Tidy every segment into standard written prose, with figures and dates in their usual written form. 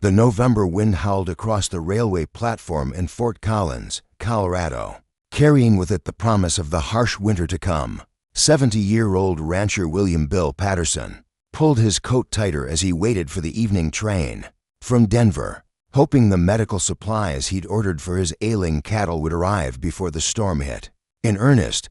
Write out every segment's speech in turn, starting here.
The November wind howled across the railway platform in Fort Collins, Colorado, carrying with it the promise of the harsh winter to come. 70-year-old rancher William Bill Patterson pulled his coat tighter as he waited for the evening train from Denver, hoping the medical supplies he'd ordered for his ailing cattle would arrive before the storm hit. In earnest,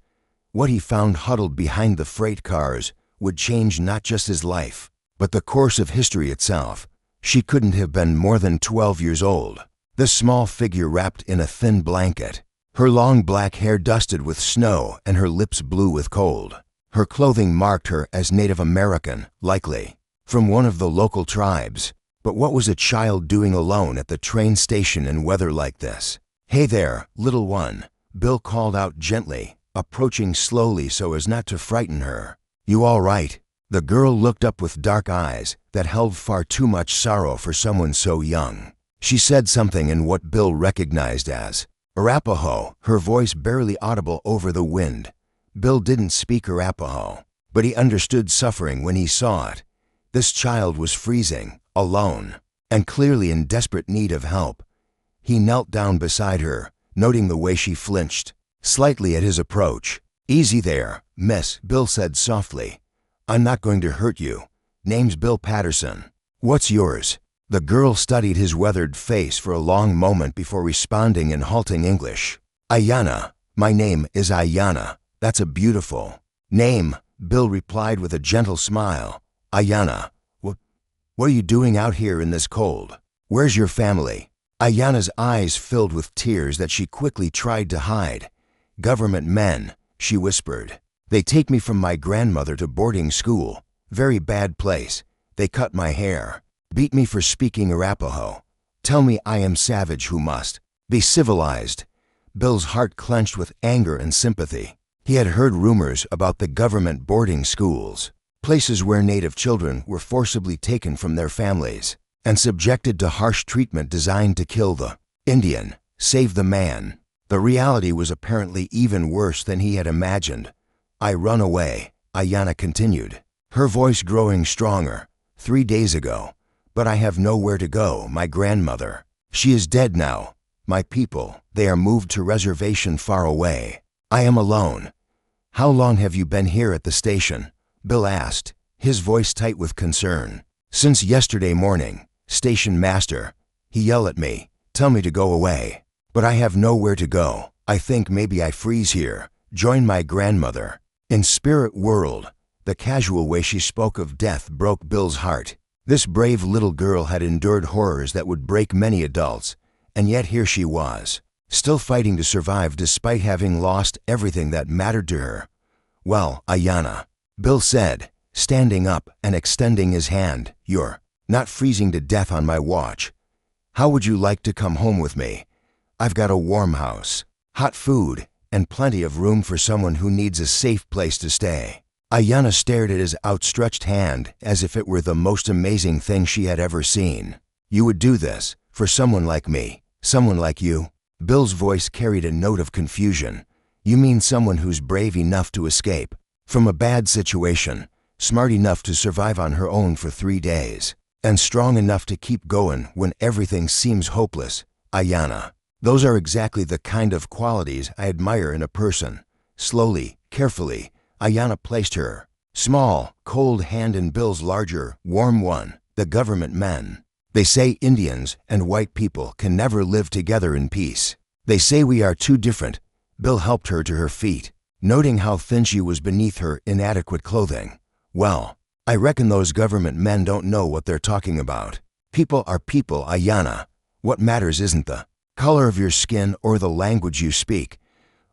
what he found huddled behind the freight cars would change not just his life, but the course of history itself. She couldn't have been more than 12 years old, this small figure wrapped in a thin blanket, her long black hair dusted with snow and her lips blue with cold. Her clothing marked her as Native American, likely from one of the local tribes. But what was a child doing alone at the train station in weather like this? "Hey there, little one," Bill called out gently, approaching slowly so as not to frighten her. "You all right?" The girl looked up with dark eyes that held far too much sorrow for someone so young. She said something in what Bill recognized as Arapaho, her voice barely audible over the wind. Bill didn't speak Arapaho, but he understood suffering when he saw it. This child was freezing, alone, and clearly in desperate need of help. He knelt down beside her, noting the way she flinched slightly at his approach. "Easy there, miss," Bill said softly. "I'm not going to hurt you. Name's Bill Patterson. What's yours?" The girl studied his weathered face for a long moment before responding in halting English. "Aiyana. My name is Aiyana." "That's a beautiful name," Bill replied with a gentle smile. "Aiyana, what are you doing out here in this cold? Where's your family?" Aiyana's eyes filled with tears that she quickly tried to hide. "Government men," she whispered. "They take me from my grandmother to boarding school. Very bad place. They cut my hair, beat me for speaking Arapaho. Tell me I am savage who must be civilized." Bill's heart clenched with anger and sympathy. He had heard rumors about the government boarding schools, places where Native children were forcibly taken from their families and subjected to harsh treatment designed to kill the Indian, save the man. The reality was apparently even worse than he had imagined. "I run away," Aiyana continued, her voice growing stronger. "3 days ago. But I have nowhere to go. My grandmother, she is dead now. My people, they are moved to reservation far away. I am alone." "How long have you been here at the station?" Bill asked, his voice tight with concern. "Since yesterday morning, station master. He yelled at me, tell me to go away. But I have nowhere to go. I think maybe I freeze here, join my grandmother." In spirit world, the casual way she spoke of death broke Bill's heart. This brave little girl had endured horrors that would break many adults, and yet here she was, still fighting to survive despite having lost everything that mattered to her. "Well, Aiyana," Bill said, standing up and extending his hand, "you're not freezing to death on my watch. How would you like to come home with me? I've got a warm house, hot food, and plenty of room for someone who needs a safe place to stay." Aiyana stared at his outstretched hand as if it were the most amazing thing she had ever seen. "You would do this for someone like me, someone like you?" Bill's voice carried a note of confusion. "You mean someone who's brave enough to escape from a bad situation, smart enough to survive on her own for 3 days, and strong enough to keep going when everything seems hopeless?" "Aiyana, those are exactly the kind of qualities I admire in a person." Slowly, carefully, Aiyana placed her small, cold hand in Bill's larger, warm one. "The government men. They say Indians and white people can never live together in peace. They say we are too different." Bill helped her to her feet, noting how thin she was beneath her inadequate clothing. "Well, I reckon those government men don't know what they're talking about. People are people, Aiyana. What matters isn't the color of your skin or the language you speak.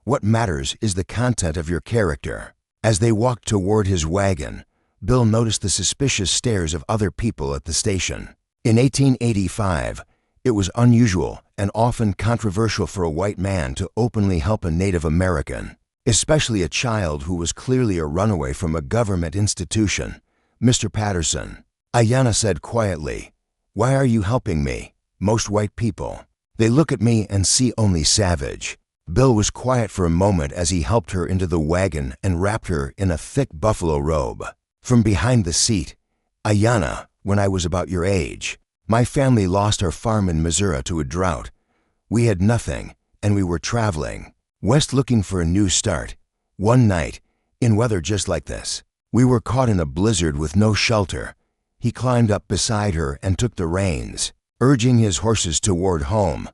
What matters is the content of your character." As they walked toward his wagon, Bill noticed the suspicious stares of other people at the station. In 1885, it was unusual and often controversial for a white man to openly help a Native American, especially a child who was clearly a runaway from a government institution. "Mr. Patterson," Aiyana said quietly, "why are you helping me? Most white people, they look at me and see only savage." Bill was quiet for a moment as he helped her into the wagon and wrapped her in a thick buffalo robe. From behind the seat, "Aiyana, when I was about your age, My family lost our farm in Missouri to a drought. We had nothing, and we were traveling west looking for a new start. One night, in weather just like this, we were caught in a blizzard with no shelter. He climbed up beside her and took the reins, urging his horses toward home.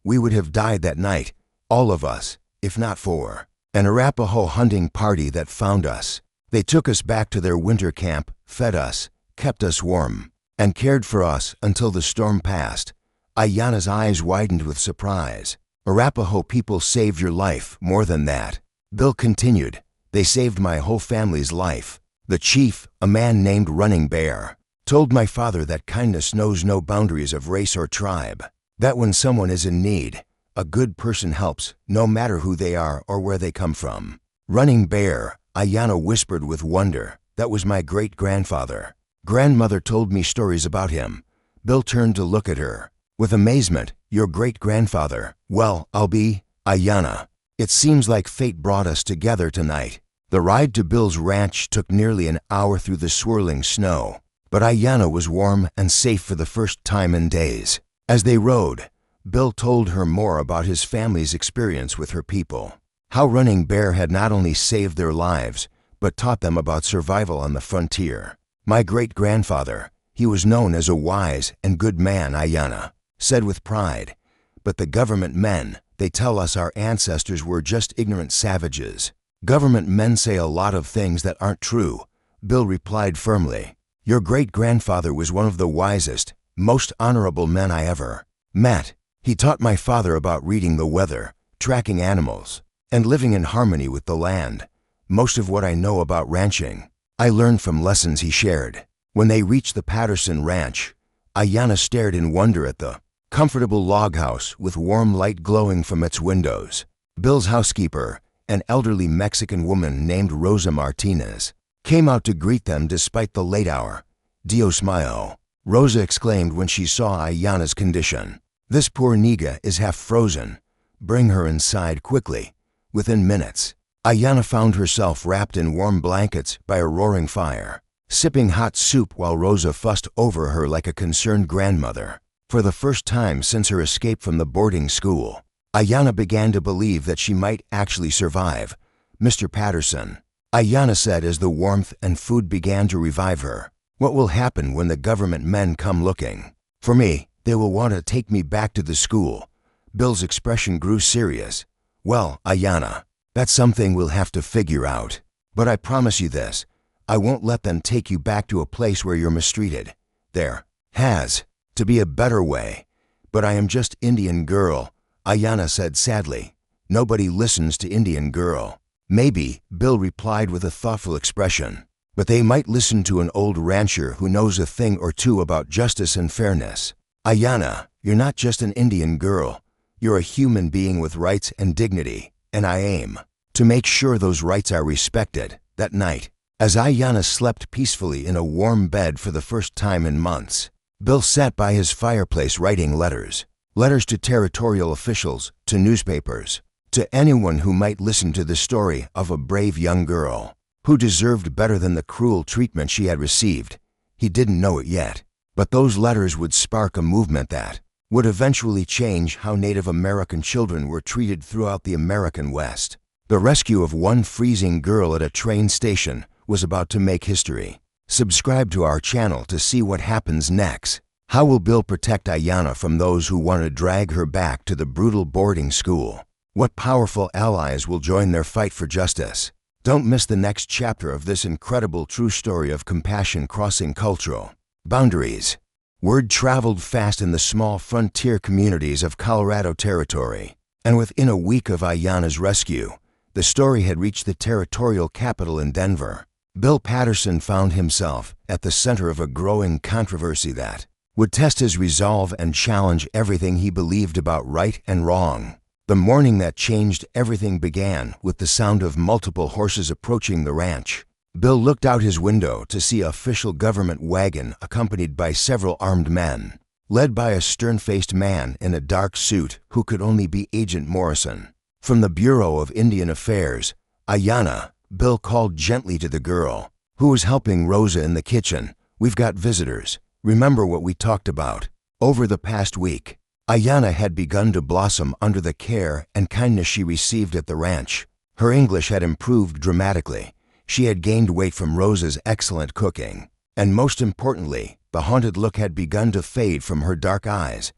We would have died that night, all of us, if not for an Arapaho hunting party that found us. They took us back to their winter camp, fed us, kept us warm, and cared for us until the storm passed. Aiyana's eyes widened with surprise. Arapaho people saved your life, more than that. Bill continued. They saved my whole family's life. The chief, a man named Running Bear, told my father that kindness knows no boundaries of race or tribe. That when someone is in need, a good person helps, no matter who they are or where they come from. Running Bear, Aiyana whispered with wonder. That was my great-grandfather. Grandmother told me stories about him. Bill turned to look at her. With amazement, your great-grandfather. Well, I'll be, Aiyana. It seems like fate brought us together tonight. The ride to Bill's ranch took nearly an hour through the swirling snow, but Aiyana was warm and safe for the first time in days. As they rode, Bill told her more about his family's experience with her people. How Running Bear had not only saved their lives, but taught them about survival on the frontier. My great-grandfather, he was known as a wise and good man, Aiyana said with pride. But the government men, they tell us our ancestors were just ignorant savages. Government men say a lot of things that aren't true, Bill replied firmly. Your great-grandfather was one of the wisest, most honorable men I ever met. He taught my father about reading the weather, tracking animals, and living in harmony with the land. Most of what I know about ranching, I learned from lessons he shared. When they reached the Patterson ranch, Aiyana stared in wonder at the comfortable log house with warm light glowing from its windows. Bill's housekeeper, an elderly Mexican woman named Rosa Martinez, came out to greet them despite the late hour. Dios mío, Rosa exclaimed when she saw Aiyana's condition. This poor niga is half frozen. Bring her inside quickly. Within minutes, Aiyana found herself wrapped in warm blankets by a roaring fire, sipping hot soup while Rosa fussed over her like a concerned grandmother. For the first time since her escape from the boarding school, Aiyana began to believe that she might actually survive. Mr. Patterson, Aiyana said as the warmth and food began to revive her. What will happen when the government men come looking for me? They will want to take me back to the school. Bill's expression grew serious. Well, Aiyana, that's something we'll have to figure out. But I promise you this, I won't let them take you back to a place where you're mistreated. There has to be a better way. But I am just Indian girl, Aiyana said sadly. Nobody listens to Indian girl. Maybe, Bill replied with a thoughtful expression. But they might listen to an old rancher who knows a thing or two about justice and fairness. Aiyana, you're not just an Indian girl. You're a human being with rights and dignity, and I aim to make sure those rights are respected. That night, as Aiyana slept peacefully in a warm bed for the first time in months, Bill sat by his fireplace writing letters. Letters to territorial officials, to newspapers, to anyone who might listen to the story of a brave young girl who deserved better than the cruel treatment she had received. He didn't know it yet, but those letters would spark a movement that would eventually change how Native American children were treated throughout the American West. The rescue of one freezing girl at a train station was about to make history. Subscribe to our channel to see what happens next. How will Bill protect Aiyana from those who want to drag her back to the brutal boarding school? What powerful allies will join their fight for justice? Don't miss the next chapter of this incredible true story of compassion crossing cultural boundaries. Word traveled fast in the small frontier communities of Colorado Territory, and within a week of Aiyana's rescue, the story had reached the territorial capital in Denver. Bill Patterson found himself at the center of a growing controversy that would test his resolve and challenge everything he believed about right and wrong. The morning that changed everything began with the sound of multiple horses approaching the ranch. Bill looked out his window to see an official government wagon accompanied by several armed men, led by a stern-faced man in a dark suit who could only be Agent Morrison. From the Bureau of Indian Affairs, Aiyana, Bill called gently to the girl, who was helping Rosa in the kitchen. We've got visitors. Remember what we talked about. Over the past week, Aiyana had begun to blossom under the care and kindness she received at the ranch. Her English had improved dramatically. She had gained weight from Rosa's excellent cooking. And most importantly, the haunted look had begun to fade from her dark eyes.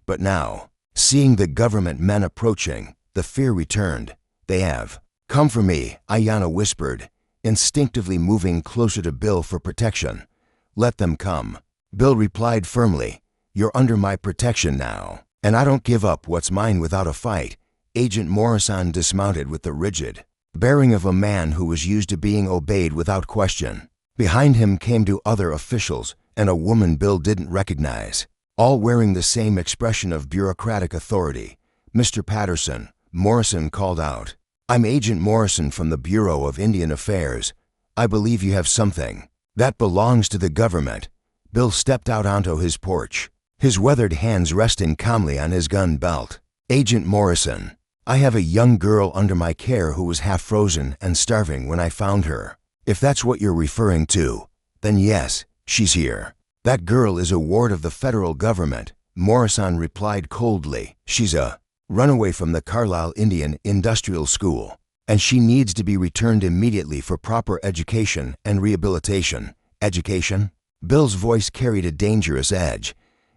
But now, seeing the government men approaching, the fear returned. "They have come for me," Aiyana whispered, instinctively moving closer to Bill for protection. "Let them come." Bill replied firmly, "You're under my protection now, and I don't give up what's mine without a fight." Agent Morrison dismounted with the rigid bearing of a man who was used to being obeyed without question. Behind him came two other officials and a woman Bill didn't recognize, all wearing the same expression of bureaucratic authority. "Mr. Patterson," Morrison called out. "I'm Agent Morrison from the Bureau of Indian Affairs. I believe you have something that belongs to the government." Bill stepped out onto his porch, his weathered hands resting calmly on his gun belt. "Agent Morrison, I have a young girl under my care who was half frozen and starving when I found her. If that's what you're referring to, then yes, she's here." "That girl is a ward of the federal government," Morrison replied coldly. "She's a runaway from the Carlisle Indian Industrial School, and she needs to be returned immediately for proper education and rehabilitation." "Education?" Bill's voice carried a dangerous edge.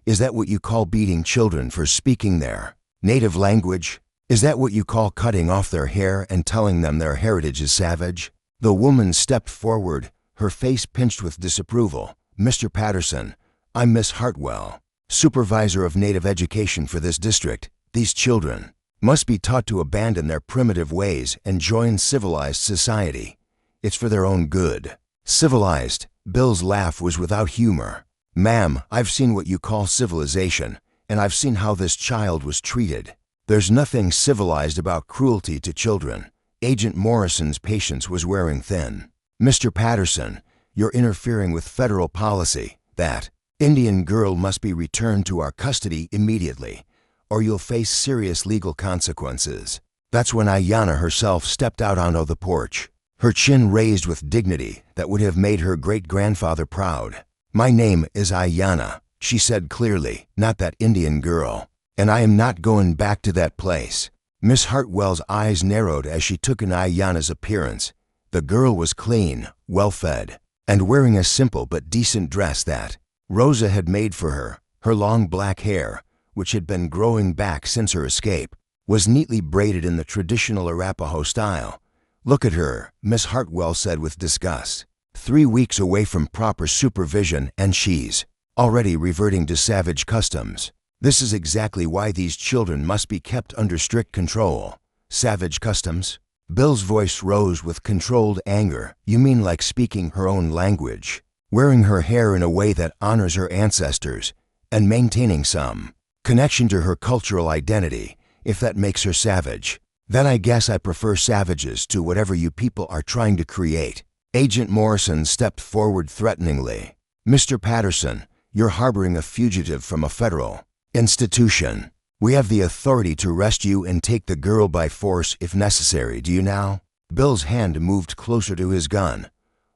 "Is that what you call beating children for speaking their native language? Is that what you call cutting off their hair and telling them their heritage is savage?" The woman stepped forward, her face pinched with disapproval. "Mr. Patterson, I'm Miss Hartwell, supervisor of native education for this district. These children must be taught to abandon their primitive ways and join civilized society. It's for their own good." "Civilized?" Bill's laugh was without humor. "Ma'am, I've seen what you call civilization, and I've seen how this child was treated. There's nothing civilized about cruelty to children." Agent Morrison's patience was wearing thin. "Mr. Patterson, you're interfering with federal policy. That Indian girl must be returned to our custody immediately, or you'll face serious legal consequences." That's when Aiyana herself stepped out onto the porch, her chin raised with dignity that would have made her great-grandfather proud. "My name is Aiyana," she said clearly, "not that Indian girl. And I am not going back to that place." Miss Hartwell's eyes narrowed as she took in Aiyana's appearance. The girl was clean, well-fed, and wearing a simple but decent dress that Rosa had made for her. Her long black hair, which had been growing back since her escape, was neatly braided in the traditional Arapaho style. "Look at her," Miss Hartwell said with disgust. 3 weeks away from proper supervision and she's already reverting to savage customs. This is exactly why these children must be kept under strict control." "Savage customs?" Bill's voice rose with controlled anger. "You mean like speaking her own language, wearing her hair in a way that honors her ancestors, and maintaining some connection to her cultural identity, if that makes her savage? Then I guess I prefer savages to whatever you people are trying to create." Agent Morrison stepped forward threateningly. "Mr. Patterson, you're harboring a fugitive from a federal institution. We have the authority to arrest you and take the girl by force if necessary, do you now?" Bill's hand moved closer to his gun.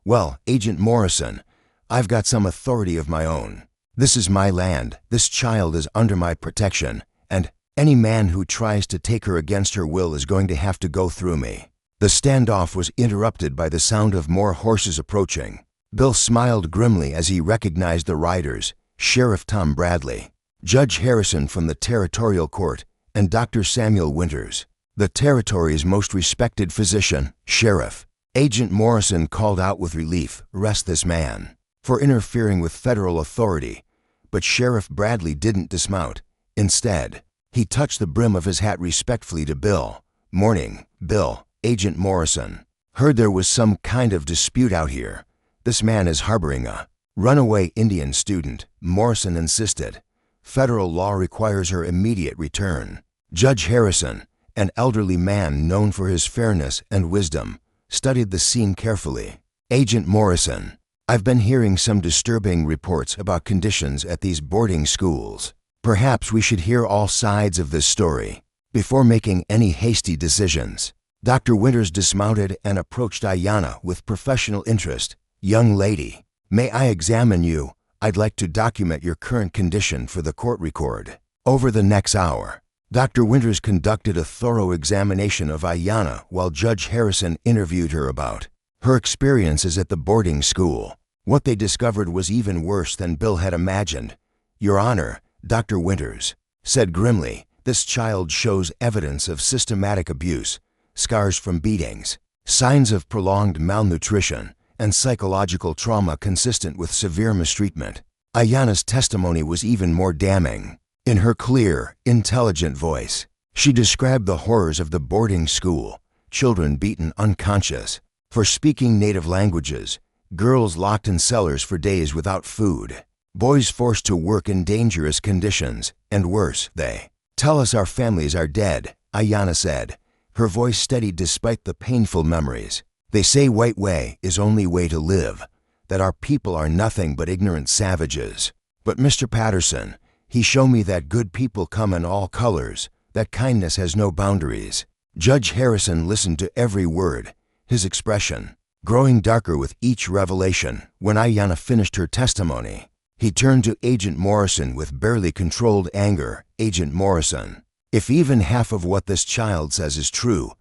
"Well, Agent Morrison, I've got some authority of my own. This is my land, this child is under my protection, and any man who tries to take her against her will is going to have to go through me." The standoff was interrupted by the sound of more horses approaching. Bill smiled grimly as he recognized the riders: Sheriff Tom Bradley, Judge Harrison from the Territorial Court, and Dr. Samuel Winters, the Territory's most respected physician. "Sheriff," Agent Morrison called out with relief, "arrest this man for interfering with federal authority." But Sheriff Bradley didn't dismount. Instead, he touched the brim of his hat respectfully to Bill. "Morning, Bill." Agent Morrison heard there was some kind of dispute out here. "This man is harboring a runaway Indian student," Morrison insisted. "Federal law requires her immediate return." Judge Harrison, an elderly man known for his fairness and wisdom, studied the scene carefully. "Agent Morrison, I've been hearing some disturbing reports about conditions at these boarding schools. Perhaps we should hear all sides of this story before making any hasty decisions." Dr. Winters dismounted and approached Aiyana with professional interest. "Young lady, may I examine you?" I'd like to document your current condition for the court record. Over the next hour, Dr. Winters conducted a thorough examination of Aiyana while Judge Harrison interviewed her about her experiences at the boarding school. What they discovered was even worse than Bill had imagined. "Your Honor," Dr. Winters said grimly, "this child shows evidence of systematic abuse, scars from beatings, signs of prolonged malnutrition, and psychological trauma consistent with severe mistreatment." Aiyana's testimony was even more damning. In her clear, intelligent voice, she described the horrors of the boarding school: children beaten unconscious for speaking native languages, girls locked in cellars for days without food, boys forced to work in dangerous conditions, and worse. "They tell us our families are dead," Aiyana said, her voice steady despite the painful memories. "They say white way is only way to live, that our people are nothing but ignorant savages. But Mr. Patterson, he showed me that good people come in all colors, that kindness has no boundaries." Judge Harrison listened to every word, his expression growing darker with each revelation. When Aiyana finished her testimony, he turned to Agent Morrison with barely controlled anger. "Agent Morrison, if even half of what this child says is true,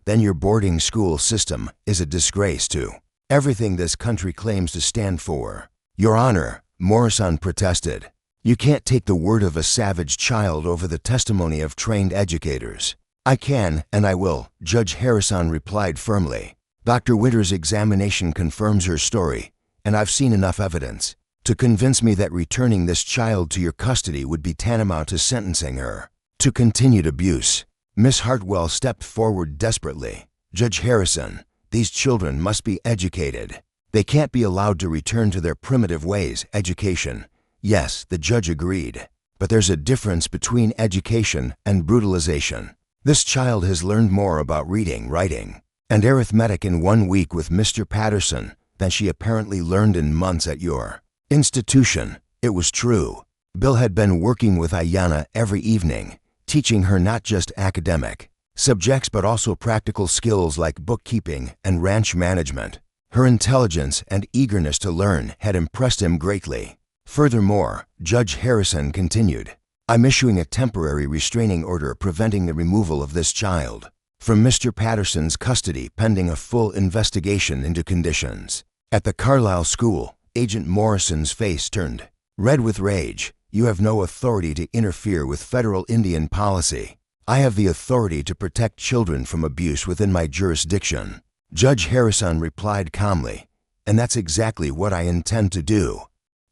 then your boarding school system is a disgrace to everything this country claims to stand for." "Your Honor," Morrison protested, "you can't take the word of a savage child over the testimony of trained educators." "I can and I will," Judge Harrison replied firmly. "Dr. Winters' examination confirms her story, and I've seen enough evidence to convince me that returning this child to your custody would be tantamount to sentencing her to continued abuse." Miss Hartwell stepped forward desperately. "Judge Harrison, these children must be educated. They can't be allowed to return to their primitive ways." "Education." Yes, the judge agreed. "But there's a difference between education and brutalization. This child has learned more about reading, writing, and arithmetic in 1 week with Mr. Patterson than she apparently learned in months at your institution." It was true. Bill had been working with Aiyana every evening, teaching her not just academic subjects but also practical skills like bookkeeping and ranch management. Her intelligence and eagerness to learn had impressed him greatly. Furthermore, Judge Harrison continued, "I'm issuing a temporary restraining order preventing the removal of this child from Mr. Patterson's custody pending a full investigation into conditions at the Carlisle School." Agent Morrison's face turned red with rage. "You have no authority to interfere with federal Indian policy. I have the authority to protect children from abuse within my jurisdiction." Judge Harrison replied calmly, "And that's exactly what I intend to do."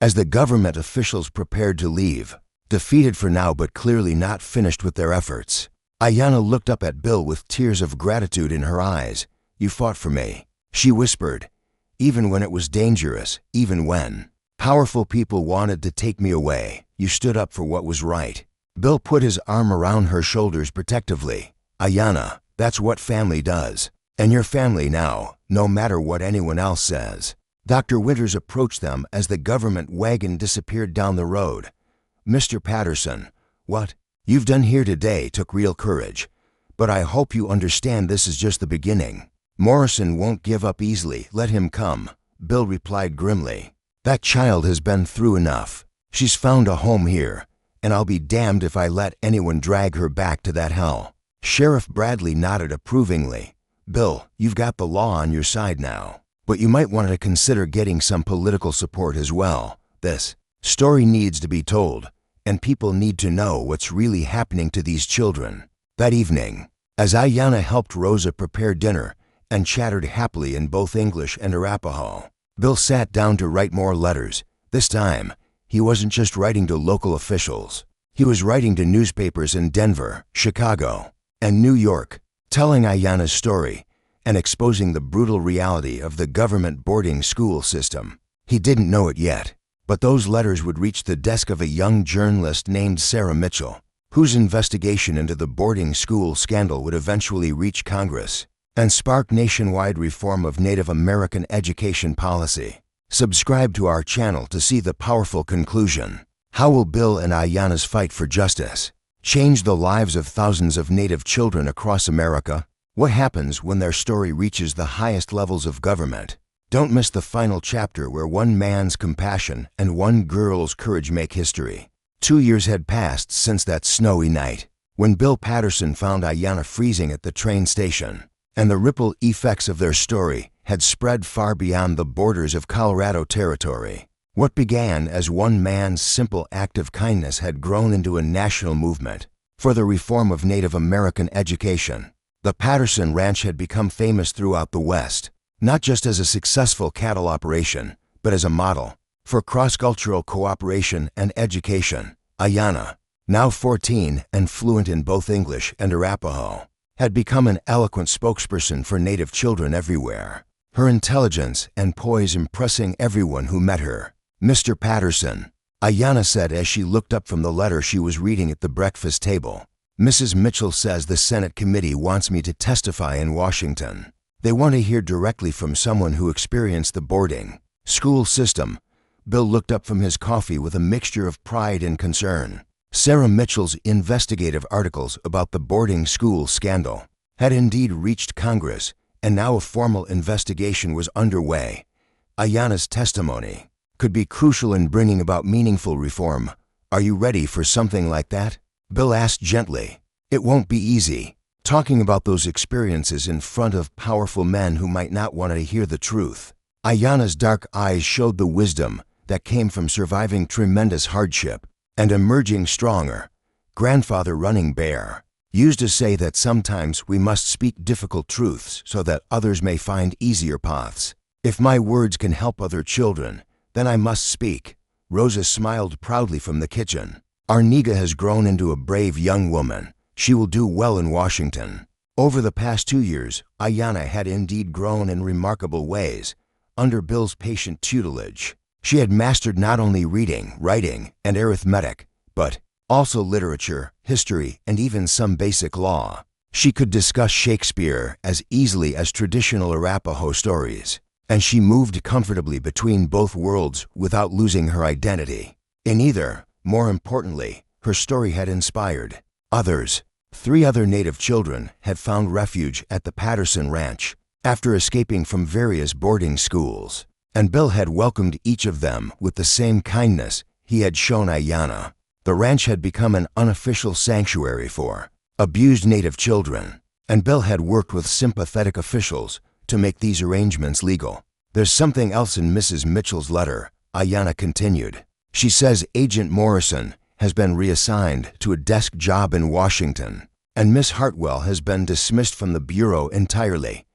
As the government officials prepared to leave, defeated for now but clearly not finished with their efforts, Aiyana looked up at Bill with tears of gratitude in her eyes. "You fought for me," she whispered, "even when it was dangerous, even when powerful people wanted to take me away. You stood up for what was right." Bill put his arm around her shoulders protectively. "Aiyana, that's what family does. And your family now, no matter what anyone else says." Dr. Winters approached them as the government wagon disappeared down the road. "Mr. Patterson, what you've done here today took real courage, but I hope you understand this is just the beginning. Morrison won't give up easily. Let him come," Bill replied grimly. "That child has been through enough. She's found a home here, and I'll be damned if I let anyone drag her back to that hell." Sheriff Bradley nodded approvingly. "Bill, you've got the law on your side now, but you might want to consider getting some political support as well. This story needs to be told, and people need to know what's really happening to these children." That evening, as Aiyana helped Rosa prepare dinner and chattered happily in both English and Arapaho, Bill sat down to write more letters. This time, he wasn't just writing to local officials. He was writing to newspapers in Denver, Chicago, and New York, telling Aiyana's story and exposing the brutal reality of the government boarding school system. He didn't know it yet, but those letters would reach the desk of a young journalist named Sarah Mitchell, whose investigation into the boarding school scandal would eventually reach Congress and spark nationwide reform of Native American education policy. Subscribe to our channel to see the powerful conclusion. How will Bill and Aiyana's fight for justice change the lives of thousands of Native children across America? What happens when their story reaches the highest levels of government? Don't miss the final chapter where one man's compassion and one girl's courage make history. 2 years had passed since that snowy night, when Bill Patterson found Aiyana freezing at the train station, and the ripple effects of their story had spread far beyond the borders of Colorado Territory. What began as one man's simple act of kindness had grown into a national movement for the reform of Native American education. The Patterson Ranch had become famous throughout the West, not just as a successful cattle operation, but as a model for cross-cultural cooperation and education. Aiyana, now 14 and fluent in both English and Arapaho, had become an eloquent spokesperson for Native children everywhere, her intelligence and poise impressing everyone who met her. "Mr. Patterson," Aiyana said as she looked up from the letter she was reading at the breakfast table, "Mrs. Mitchell says the Senate committee wants me to testify in Washington. They want to hear directly from someone who experienced the boarding school system." Bill looked up from his coffee with a mixture of pride and concern. Sarah Mitchell's investigative articles about the boarding school scandal had indeed reached Congress, and now a formal investigation was underway. Aiyana's testimony could be crucial in bringing about meaningful reform. "Are you ready for something like that?" Bill asked gently. "It won't be easy, talking about those experiences in front of powerful men who might not want to hear the truth." Aiyana's dark eyes showed the wisdom that came from surviving tremendous hardship and emerging stronger. Grandfather Running Bear used to say that sometimes we must speak difficult truths so that others may find easier paths. "If my words can help other children, then I must speak." Rosa smiled proudly from the kitchen. "Our Niga has grown into a brave young woman. She will do well in Washington." Over the past 2 years, Aiyana had indeed grown in remarkable ways under Bill's patient tutelage. She had mastered not only reading, writing, and arithmetic, but also literature, history, and even some basic law. She could discuss Shakespeare as easily as traditional Arapaho stories, and she moved comfortably between both worlds without losing her identity. In either, more importantly, her story had inspired others. 3 other Native children had found refuge at the Patterson Ranch after escaping from various boarding schools, and Bill had welcomed each of them with the same kindness he had shown Aiyana. The ranch had become an unofficial sanctuary for abused Native children, and Bill had worked with sympathetic officials to make these arrangements legal. "There's something else in Mrs. Mitchell's letter," Aiyana continued. "She says Agent Morrison has been reassigned to a desk job in Washington, and Miss Hartwell has been dismissed from the Bureau entirely."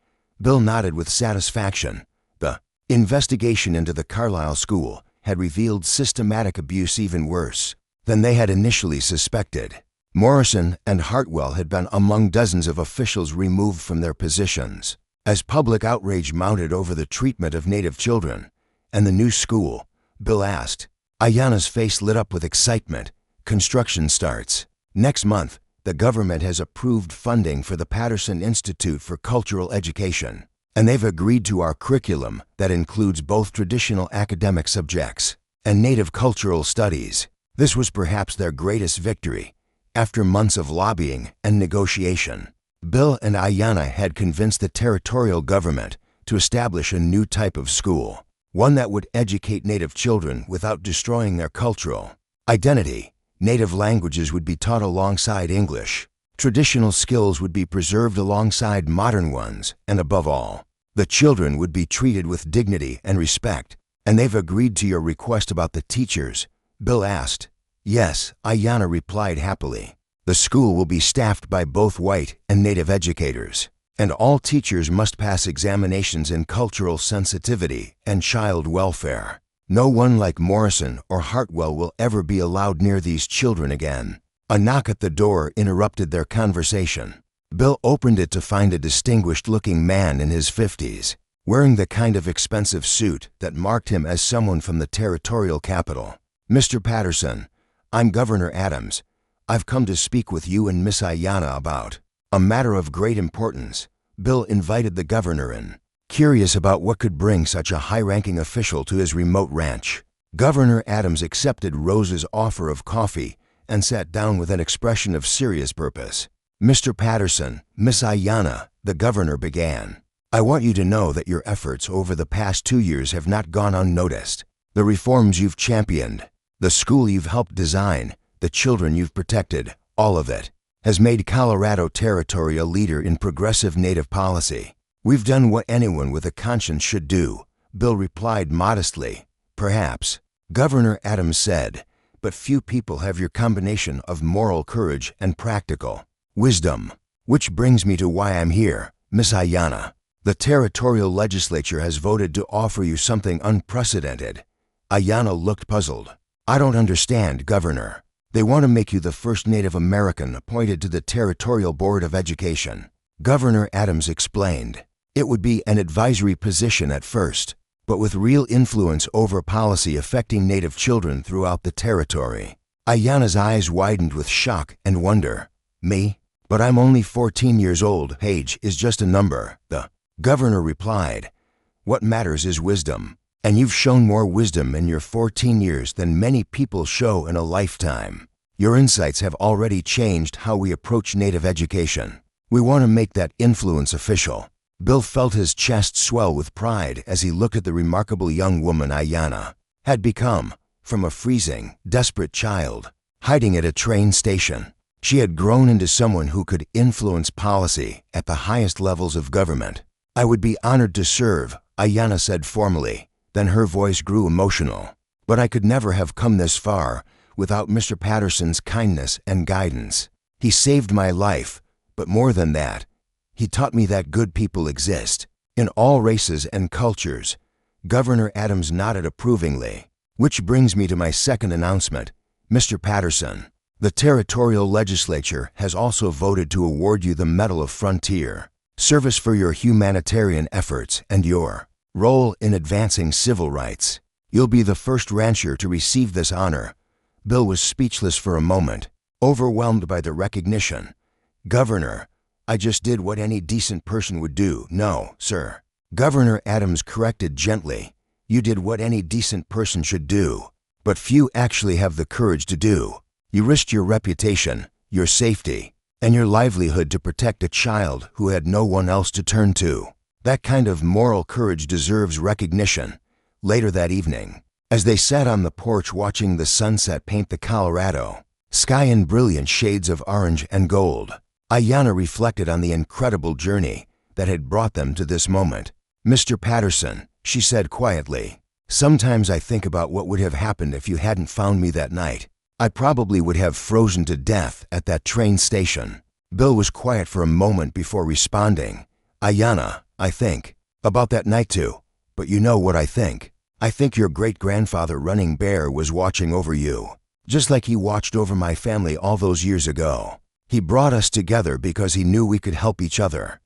Bill nodded with satisfaction. The investigation into the Carlisle school had revealed systematic abuse even worse than they had initially suspected. Morrison and Hartwell had been among dozens of officials removed from their positions. As public outrage mounted over the treatment of Native children and the new school, Bill asked. Aiyana's face lit up with excitement. "Construction starts next month. The government has approved funding for the Patterson Institute for Cultural Education, and they've agreed to our curriculum that includes both traditional academic subjects and Native cultural studies." This was perhaps their greatest victory. After months of lobbying and negotiation, Bill and Aiyana had convinced the territorial government to establish a new type of school, one that would educate Native children without destroying their cultural identity. Native languages would be taught alongside English. Traditional skills would be preserved alongside modern ones, and above all, the children would be treated with dignity and respect. "And they've agreed to your request about the teachers?" Bill asked. "Yes," Aiyana replied happily. "The school will be staffed by both white and Native educators, and all teachers must pass examinations in cultural sensitivity and child welfare. No one like Morrison or Hartwell will ever be allowed near these children again." A knock at the door interrupted their conversation. Bill opened it to find a distinguished-looking man in his 50s, wearing the kind of expensive suit that marked him as someone from the territorial capital. "Mr. Patterson, I'm Governor Adams. I've come to speak with you and Miss Aiyana about a matter of great importance." Bill invited the governor in, curious about what could bring such a high-ranking official to his remote ranch. Governor Adams accepted Rose's offer of coffee and sat down with an expression of serious purpose. "Mr. Patterson, Miss Aiyana," the governor began. I want you to know that your efforts over the past 2 years have not gone unnoticed. The reforms you've championed, the school you've helped design, the children you've protected, all of it has made Colorado Territory a leader in progressive Native policy. We've done what anyone with a conscience should do, Bill replied modestly. Perhaps, Governor Adams said, but few people have your combination of moral courage and practical wisdom. Which brings me to why I'm here, Miss Aiyana. The territorial legislature has voted to offer you something unprecedented. Aiyana looked puzzled. I don't understand, Governor. They want to make you the first Native American appointed to the Territorial Board of Education. Governor Adams explained. It would be an advisory position at first, but with real influence over policy affecting Native children throughout the territory. Aiyana's eyes widened with shock and wonder. Me? But I'm only 14 years old. Age is just a number, the governor replied. What matters is wisdom, and you've shown more wisdom in your 14 years than many people show in a lifetime. Your insights have already changed how we approach Native education. We want to make that influence official. Bill felt his chest swell with pride as he looked at the remarkable young woman Aiyana had become. From a freezing, desperate child, hiding at a train station, she had grown into someone who could influence policy at the highest levels of government. I would be honored to serve, Aiyana said formally. Then her voice grew emotional. But I could never have come this far without Mr. Patterson's kindness and guidance. He saved my life, but more than that, he taught me that good people exist, in all races and cultures. Governor Adams nodded approvingly. Which brings me to my second announcement, Mr. Patterson. The territorial legislature has also voted to award you the Medal of Frontier Service for your humanitarian efforts and your role in advancing civil rights. You'll be the first rancher to receive this honor. Bill was speechless for a moment, overwhelmed by the recognition. Governor, I just did what any decent person would do. No, sir. Governor Adams corrected gently. You did what any decent person should do, but few actually have the courage to do. You risked your reputation, your safety, and your livelihood to protect a child who had no one else to turn to. That kind of moral courage deserves recognition. Later that evening, as they sat on the porch watching the sunset paint the Colorado sky in brilliant shades of orange and gold, Aiyana reflected on the incredible journey that had brought them to this moment. Mr. Patterson, she said quietly, sometimes I think about what would have happened if you hadn't found me that night. I probably would have frozen to death at that train station. Bill was quiet for a moment before responding. Aiyana, I think about that night too, but you know what I think? I think your great-grandfather Running Bear was watching over you, just like he watched over my family all those years ago. He brought us together because he knew we could help each other.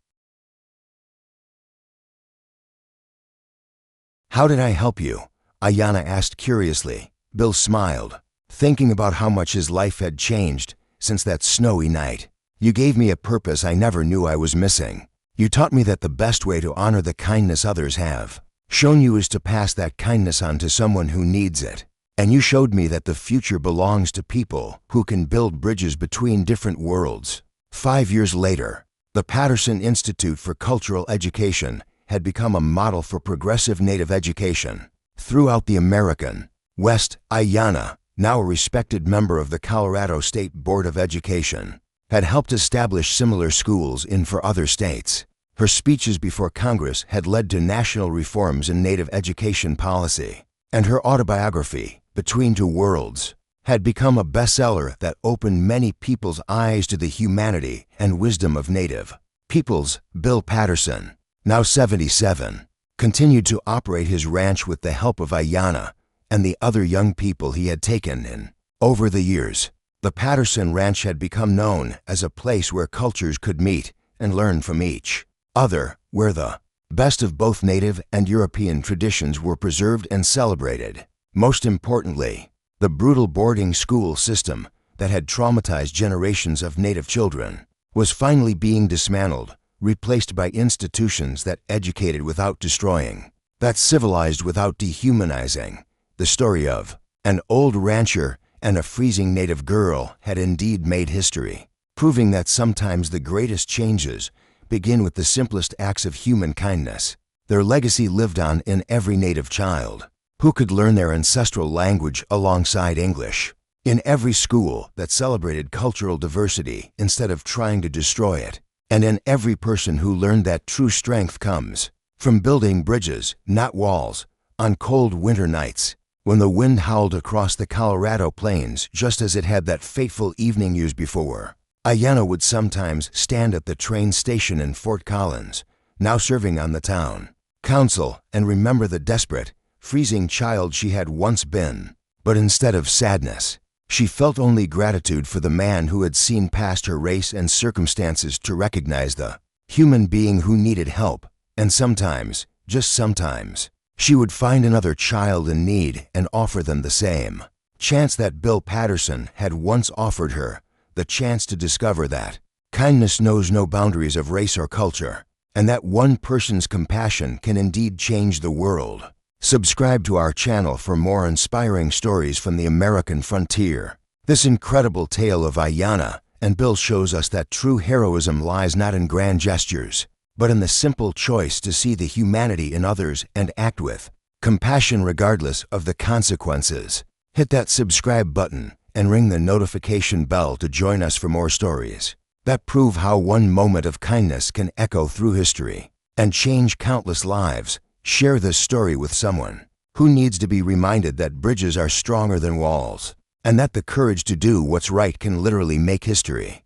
How did I help you? Aiyana asked curiously. Bill smiled, thinking about how much his life had changed since that snowy night. You gave me a purpose I never knew I was missing. You taught me that the best way to honor the kindness others have shown you is to pass that kindness on to someone who needs it. And you showed me that the future belongs to people who can build bridges between different worlds. 5 years later, the Patterson Institute for Cultural Education had become a model for progressive Native education throughout the American West. Aiyana, now a respected member of the Colorado State Board of Education, had helped establish similar schools in for other states. Her speeches before Congress had led to national reforms in Native education policy, and her autobiography, Between Two Worlds, had become a bestseller that opened many people's eyes to the humanity and wisdom of Native peoples. Bill Patterson, now 77, continued to operate his ranch with the help of Aiyana and the other young people he had taken in. Over the years, the Patterson Ranch had become known as a place where cultures could meet and learn from each other, where the best of both Native and European traditions were preserved and celebrated. Most importantly, the brutal boarding school system that had traumatized generations of Native children was finally being dismantled, replaced by institutions that educated without destroying, that civilized without dehumanizing. The story of an old rancher and a freezing Native girl had indeed made history, proving that sometimes the greatest changes begin with the simplest acts of human kindness. Their legacy lived on in every native child, who could learn their ancestral language alongside English, in every school that celebrated cultural diversity instead of trying to destroy it, and in every person who learned that true strength comes from building bridges, not walls, on cold winter nights, when the wind howled across the Colorado plains just as it had that fateful evening years before. Aiyana would sometimes stand at the train station in Fort Collins, now serving on the town council, and remember the desperate, freezing child she had once been. But instead of sadness, she felt only gratitude for the man who had seen past her race and circumstances to recognize the human being who needed help. And sometimes, just sometimes, she would find another child in need and offer them the same chance that Bill Patterson had once offered her, the chance to discover that kindness knows no boundaries of race or culture, and that one person's compassion can indeed change the world. Subscribe to our channel for more inspiring stories from the American frontier. This incredible tale of Aiyana and Bill shows us that true heroism lies not in grand gestures, but in the simple choice to see the humanity in others and act with compassion regardless of the consequences. Hit that subscribe button and ring the notification bell to join us for more stories that prove how one moment of kindness can echo through history and change countless lives. Share this story with someone who needs to be reminded that bridges are stronger than walls, and that the courage to do what's right can literally make history.